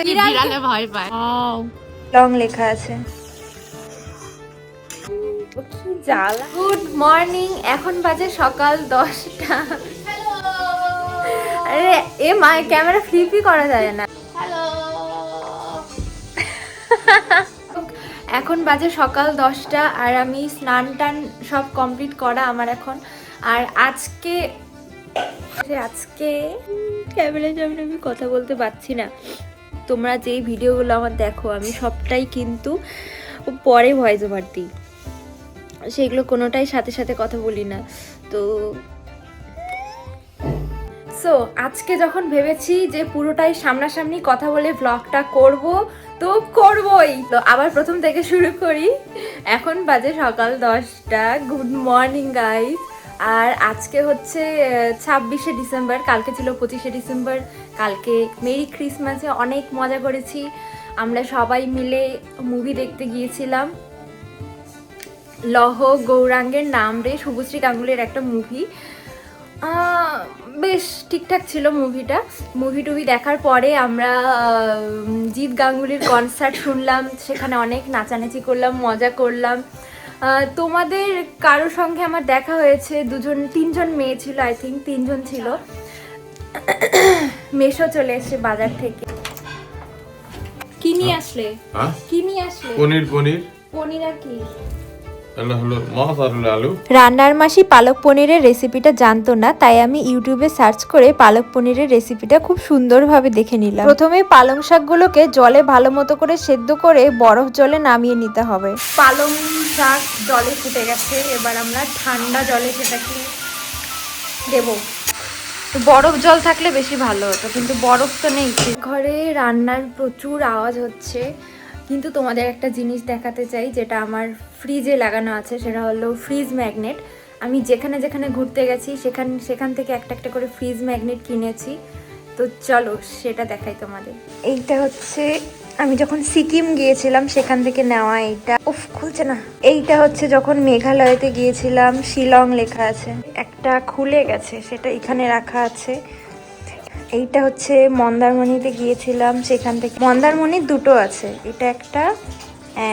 বিড়ালে ভয় পায়। লং লেখা আছে। কি জ্বালা। গুড মর্নিং, এখন বাজে সকাল 10টা। আরে এ মা, ক্যামেরা ফ্লিপই করা যায় না। এখন বাজে সকাল 10টা আর আমি স্নান টান সব কমপ্লিট করা আমার এখন। আর আজকে ক্যামেরার সামনে আমি কথা বলতে পারছি না। তোমরা যেই ভিডিওগুলো আমার দেখো, আমি সবটাই কিন্তু পরে ভয়েস ওভার দিই, সেগুলো কোনোটাই সাথে সাথে কথা বলি না। তো আজকে যখন ভেবেছি যে পুরোটাই সামনাসামনি কথা বলে ব্লগটা করব, তো করবই। তো আবার প্রথম থেকে শুরু করি। এখন বাজে সকাল 10টা। Good morning guys. আর আজকে হচ্ছে 26শে ডিসেম্বর, কালকে ছিল 25শে ডিসেম্বর। কালকে মেরি ক্রিসমাসে অনেক মজা করেছি। আমরা সবাই মিলে মুভি দেখতে গিয়েছিলাম, লহ গৌরাঙ্গের নাম রে, শুভশ্রী গাঙ্গুলির একটা মুভি। বেশ ঠিকঠাক ছিল মুভিটা। মুভি টুভি দেখার পরে আমরা জিৎ গাঙ্গুলির কনসার্ট শুনলাম, সেখানে অনেক নাচানাচি করলাম, মজা করলাম। তোমাদের কারোর সঙ্গে আমার দেখা হয়েছে, 3জন মেয়ে ছিল, আই থিঙ্ক 3জন ছিল। মেশো চলে এসছে বাজার থেকে। কি নিয়ে আসলে? পনির আর কি? রান্নার মাসি পালক পনিরের রেসিপিটা জানতো না, তাই আমি ইউটিউবে সার্চ করে পালক পনিরের রেসিপিটা খুব সুন্দরভাবে দেখে নিলাম। প্রথমে পালং শাকগুলোকে জলে ভালো মতো করে সেদ্ধ করে বরফ জলে নামিয়ে নিতে হবে। পালং শাক জলে ফুটে গেছে, এবার আমরা ঠান্ডা জলে সেটাকে দেব। বরফ জল থাকলে বেশি ভালো হতো, কিন্তু বরফ তো নেই। ঘরে রান্নার প্রচুর আওয়াজ হচ্ছে, কিন্তু তোমাদের একটা জিনিস দেখাতে চাই যেটা আমার ফ্রিজে লাগানো আছে, সেটা হলো ফ্রিজ ম্যাগনেট। আমি যেখানে যেখানে ঘুরতে গেছি সেখান থেকে একটা একটা করে ফ্রিজ ম্যাগনেট কিনেছি। তো চলো সেটা দেখাই তোমাদের। এইটা হচ্ছে আমি যখন সিকিম গিয়েছিলাম সেখান থেকে নেওয়া। এইটা খুলছে না। এইটা হচ্ছে যখন মেঘালয়তে গিয়েছিলাম, শিলং লেখা আছে। একটা খুলে গেছে, সেটা এখানে রাখা আছে। এইটা হচ্ছে মন্দারমণিতে গিয়েছিলাম, সেখান থেকে। মন্দারমণির 2টো আছে, এটা একটা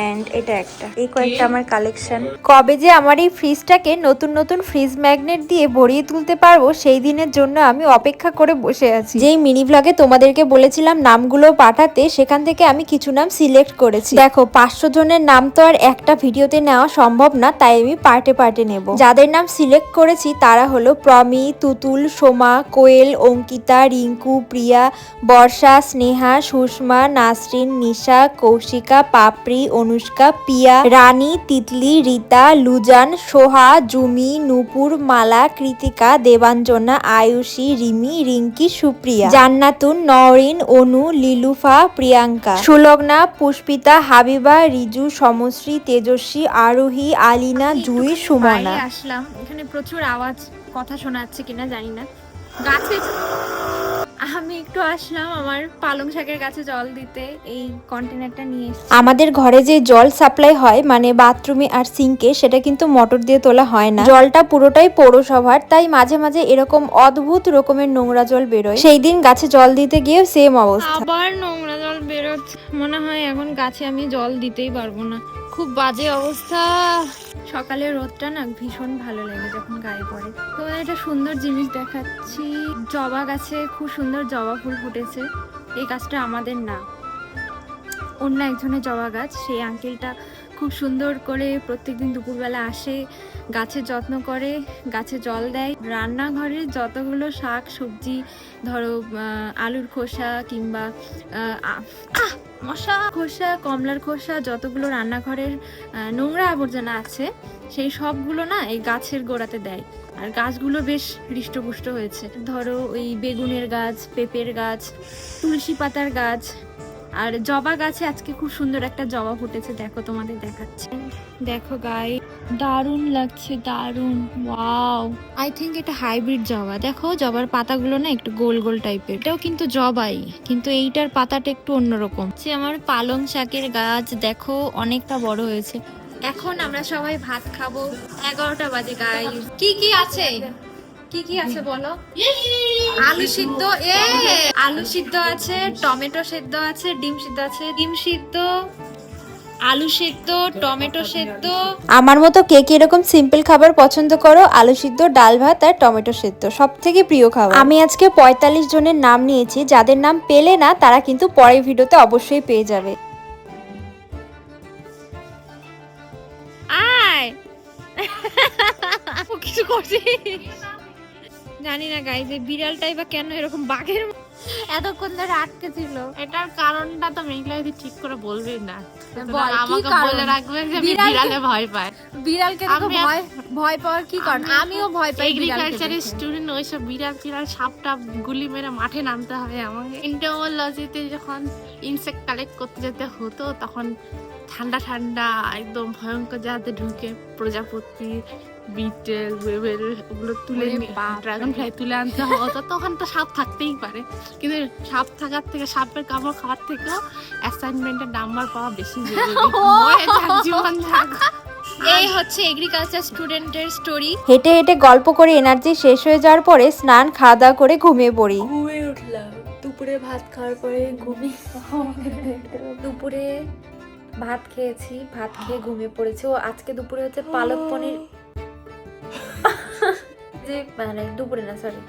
এন্ড এটা একটা। এই কয়েকটা আমার কালেকশন। কবে যে আমার এই ফ্রিজটাকে নতুন নতুন ফ্রিজ ম্যাগনেট দিয়ে ভরিয়ে তুলতে পারবো, সেই দিনের জন্য আমি অপেক্ষা করে বসে আছি। যেই মিনি ব্লগে তোমাদেরকে বলেছিলাম নামগুলো পাঠাতে, সেখান থেকে আমি কিছু নাম সিলেক্ট করেছি। দেখো, 500 জনের নাম তো আর একটা ভিডিওতে নেওয়া সম্ভব না, তাই আমি পার্টে পার্টে নেব। যাদের নাম সিলেক্ট করেছি তারা হলো প্রমি, তুতুল, সোমা, কোয়েল, অঙ্কিতা, রিঙ্কু, প্রিয়া, বর্ষা, স্নেহা, সুষমা, নাসরিন, নিশা, কৌশিকা, পাপড়ি, অনুষ্কা, পিয়া, রানী, তিতলি, রীতা, লুজান, সোহা, জুমি, নূপুর, মালা, কৃতিকা, দেবাঞ্জনা, আয়ুষী, রিমি, রিঙ্কি, সুপ্রিয়া, জান্নাতুন, নওরিন, অনু, লিলুফা, প্রিয়াঙ্কা, সুলগ্না, পুষ্পিতা, হাবিবা, রিজু, সমশ্রী, তেজস্বী, আরোহী, আলিনা, জুই, সুমনা। আসলাম, এখানে প্রচুর আওয়াজ, কথা শোনা যাচ্ছে কিনা জানি না। গাছে আমি একটু আসলাম আমার পালং শাকের গাছে জল দিতে, এই কন্টেনারটা নিয়ে। আমাদের ঘরে যে জল সাপ্লাই হয়, মানে বাথরুমে আর সিঙ্কে, সেটা কিন্তু মোটর দিয়ে তোলা হয় না। জলটা পুরোটাই পৌরসভার, তাই মাঝে মাঝে এরকম অদ্ভুত রকমের নোংরা জল বেরোয়। সেই দিন গাছে জল দিতে গিয়ে সেম অবস্থা, আবার নোংরা জল বেরোচ্ছে। মনে হয় এখন গাছে আমি জল দিতেই পারবো না, খুব বাজে অবস্থা। সকালে রোদটা না ভীষণ ভালো লাগে যখন গায়ে পড়ে। তো একটা সুন্দর জিনিস দেখাচ্ছি, জবা গাছে খুব সুন্দর জবা ফুল ফুটেছে। এই গাছটা আমাদের না, অন্য একজনের জবা গাছ। সেই আঙ্কেলটা খুব সুন্দর করে প্রত্যেকদিন দুপুরবেলা আসে, গাছের যত্ন করে, গাছে জল দেয়। রান্নাঘরে যতগুলো শাক সবজি, ধরো আলুর খোসা কিংবা মশা খোসা, কমলার খোসা, যতগুলো রান্নাঘরের নোংরা আবর্জনা আছে, সেই সবগুলো না এই গাছের গোড়াতে দেয়। আর গাছগুলো বেশ হৃষ্টপুষ্ট হয়েছে। ধরো ওই বেগুনের গাছ, পেঁপের গাছ, তুলসী পাতার গাছ, আর জবা গাছে আজকে খুব সুন্দর একটা জবা ফুটেছে। দেখো, তোমাদের দেখাচ্ছি। দেখো গাই, দারুণ লাগছে, দারুণ। ওয়াও, আই থিঙ্ক এটা হাইব্রিড জবা। দেখো জবার পাতাগুলো না একটু গোল গোল টাইপের। এটাও কিন্তু জবাই, কিন্তু এইটার পাতাটা একটু অন্যরকম। আমার পালং শাকের গাছ দেখো অনেকটা বড় হয়েছে। এখন আমরা সবাই ভাত খাবো, 11টা বাজে গাই। কি কি আছে? কি কি আছে বলো? আলু সিদ্ধ, আলু সিদ্ধ আছে, টমেটো সিদ্ধ আছে, ডিম সিদ্ধ আছে, ডিম সিদ্ধ, আলু সিদ্ধ, টমেটো সিদ্ধ। আমার মতো কে কে এরকম সিম্পল খাবার পছন্দ করো? আলু সিদ্ধ, ডাল ভাত আর টমেটো সিদ্ধ সব থেকে প্রিয় খাবার। আমি আজকে 45 জনের নাম নিয়েছি, যাদের নাম পেলে না তারা কিন্তু পরের ভিডিওতে অবশ্যই পেয়ে যাবে। আয় কিছু করছি জানি না গাইজ, এই বিড়ালটাই বা কেন এরকম বাঘের এতক্ষণ ধরে আটকে ছিল। এটার কারণটা তো মেঘলা যদি ঠিক করে বলবেই না, বল, কি আমাকে কারণ? বলে রাখবে যে আমি বিড়ালে ভয় পাই। বিড়ালকে দেখো ভয় ভয় পাওয়ার কি কারণ? আমিও ভয় পাই এগ্রিকালচারের স্টুডেন্ট, ওইসব বিড়াল টিড়াল সাপ টাপ গুলি মেরে মাঠে নামতে হবে আমাকে। এন্টোমোলজিতে যখন ইনসেক্ট কালেক্ট করতে যেতে হতো তখন ঠান্ডা ঠান্ডা একদম ভয়ঙ্কর জায়গাতে ঢুকে প্রজাপতি, বিটেল, ওয়েবেল ওগুলো তুলে ড্রাগন ফ্লাই তুলে আনতে হতো। তখন তো সাপ থাকতেই পারে, কিন্তু সাপ থাকার থেকে সাপের কামড় খাওয়ার থেকেও অ্যাসাইনমেন্টের নাম্বার পাওয়া বেশি জীবন থাকা। এই হচ্ছে এগ্রিকালচার স্টুডেন্টের স্টোরি। হেঁটে হেঁটে গল্প করে এনার্জি শেষ হয়ে যাওয়ার পরে স্নান খাওয়া দাওয়া করে ঘুমিয়ে পড়ি। ঘুমিয়ে উঠলাম দুপুরে ভাত খাওয়ার পরে দুপুরে ভাত খেয়েছি, ভাত খেয়ে ঘুমিয়ে পড়েছি। ও আজকে দুপুরে হচ্ছে পালক পনির, যে মানে দুপুরে না সরি,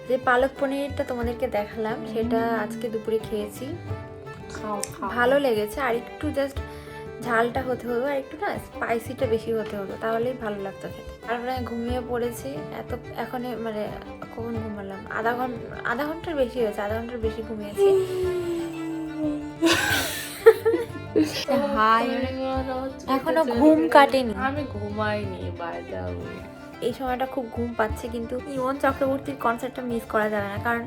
যে পালক পনিরটা তোমাদেরকে দেখালাম সেটা আজকে দুপুরে খেয়েছি। ভালো লেগেছে, আর একটু জাস্ট ঝালটা হতে হতো, আর একটু না স্পাইসিটা বেশি হতে হতো, তাহলেই ভালো লাগতো খেতে। তারপরে ঘুমিয়ে পড়েছি। এখন মানে কখন ঘুমালাম? আধা ঘন্টার বেশি হয়েছে, আধা ঘন্টার বেশি ঘুমিয়েছি। এখনো ঘুম কাটেনি। আমি ঘুমাইনি বাই দ্য ওয়ে। এই সময়টা খুব ঘুম পাচ্ছে, কিন্তু ইমন চক্রবর্তীর কনসার্টটা মিস করা যাবে না, কারণ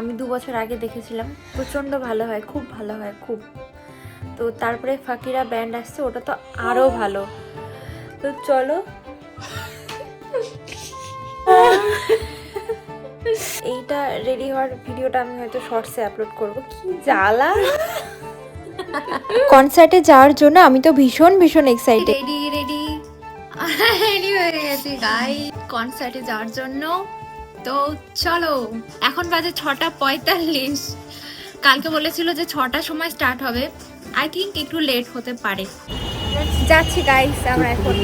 আমি 2 বছর আগে দেখেছিলাম। প্রচণ্ড ভালো হয়, খুব ভালো হয়, খুব। তো তারপরে ফাকিরা ব্যান্ড আসছে, ওটা তো আরও ভালো। তো চলো, এইটা রেডি হওয়ার ভিডিওটা আমি হয়তো শর্টসে আপলোড করব। কি জ্বালা! কনসার্টে যাওয়ার জন্য আমি তো ভীষণ এক্সাইটেড। রেডি হয়ে গেছি গাই কনসার্টে যাওয়ার জন্য। তো চলো, এখন বাজে 6:45। কালকে বলেছিল যে 6টার সময় স্টার্ট হবে, আই থিঙ্ক একটু লেট হতে পারে। যাচ্ছি গাইস আমরা এখন।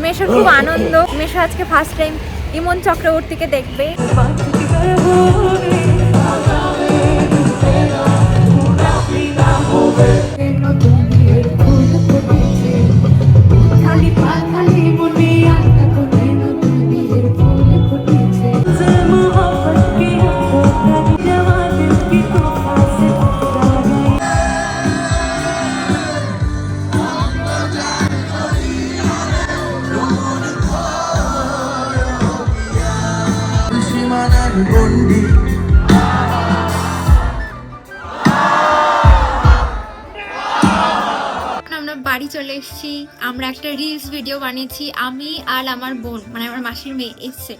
মেশোর খুব আনন্দ, মেশো আজকে ফার্স্ট টাইম ইমন চক্রবর্তীকে দেখবে। আমরা বাড়ি চলে এসেছি। আমরা একটা রিলস ভিডিও বানিয়েছি, আমি আর আমার বোন, মানে আমার মাসির মেয়ে এসছে।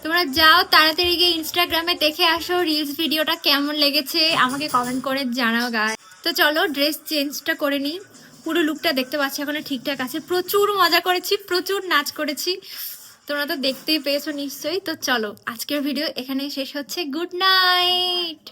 তোমরা যাও তাড়াতাড়ি গিয়ে ইনস্টাগ্রামে দেখে আসো রিলস ভিডিওটা কেমন লেগেছে, আমাকে কমেন্ট করে জানাও গায়। তো চলো ড্রেস চেঞ্জটা করে নিই। পুরো লুকটা দেখতে পাচ্ছি এখন ঠিকঠাক আছে। প্রচুর মজা করেছি, প্রচুর নাচ করেছি, তোমরা তো দেখতেই পেয়েছো নিশ্চয়ই। তো চলো, আজকের ভিডিও এখানেই শেষ হচ্ছে। Good night.